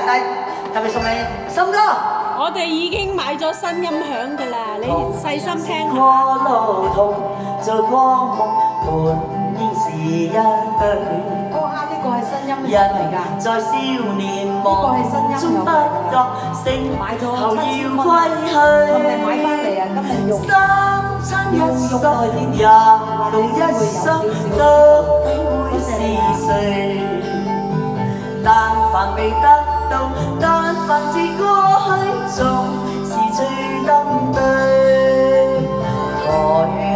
但係特別送你心哥。我哋已經買咗新音響㗎啦，你細心聽下。過路途做光夢，本應是一對。哇！呢個係新音響嚟㗎。在少年夢中不覺醒，後要歸去。係咪買翻嚟啊？今日用。三親一世，也共一生都會是誰？但凡未得到，但凡是過去，總是最登對。台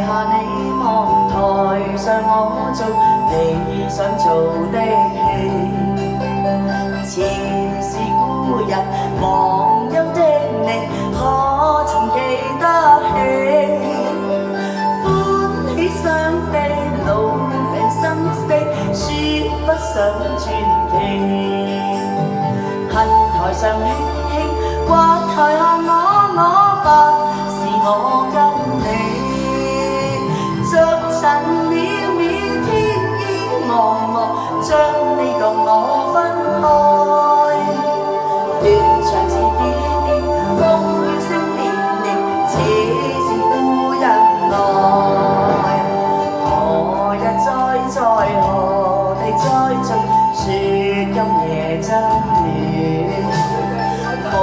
下你望，台上我做你想做的戲。前是故人，忘憂的你，可曾記得起？歡喜雙飛，老病生死，說不上傳奇。恨台上輕輕，或台下我不是我跟你。逐塵渺渺，天衣茫茫，將你同我分開。斷腸字點點，風雨聲連連，似是故人來。何日再何地再聚，說今夜真暖。夢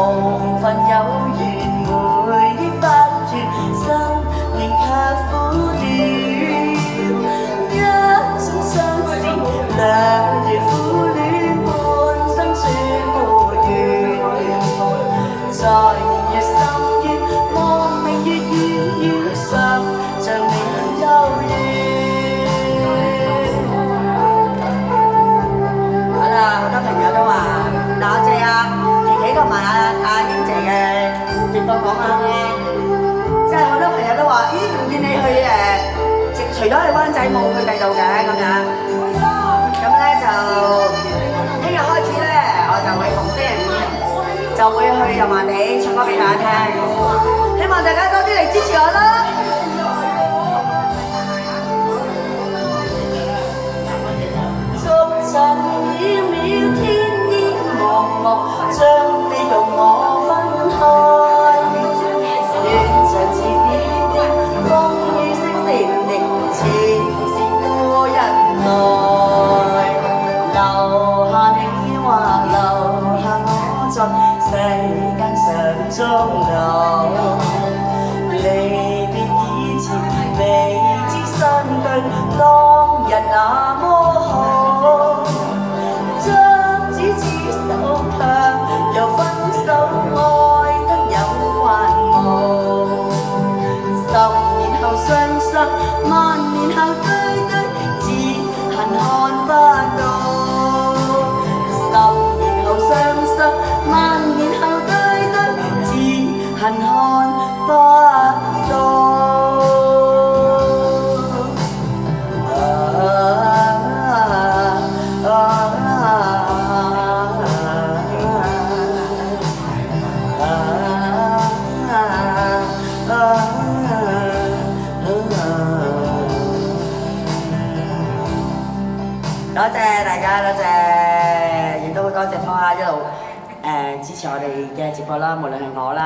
份有緣，回憶不絕，生命卻苦短。一生相思，兩段苦戀，半生說沒完。在年月深淵，望明月遠遠，想像你幽怨。好啦，好多朋友都話多謝琪琪同埋阿英姐嘅直播講啦，即係好多朋友都話，咦唔見你去除咗去灣仔冇去第度嘅咁樣。咁咧就聽日開始咧，我就會逢星期五就會去油麻地唱歌俾大家聽，希望大家多啲嚟支持我啦。逐塵渺渺，天衣茫茫，將你同我分開。斷腸字點點，風雨聲連連，似是故人來。留下你話，留下我在世間上終老。離別以前，未知相對，當日那麼好。將此手卻又分手，愛得有還無。10年後相識，萬年後對對，只恨看不到。10年後相識，萬年後對對，只恨看不到。多謝大家，多謝，亦都多謝拖蝦一路支持我哋嘅直播啦，無論係我啦。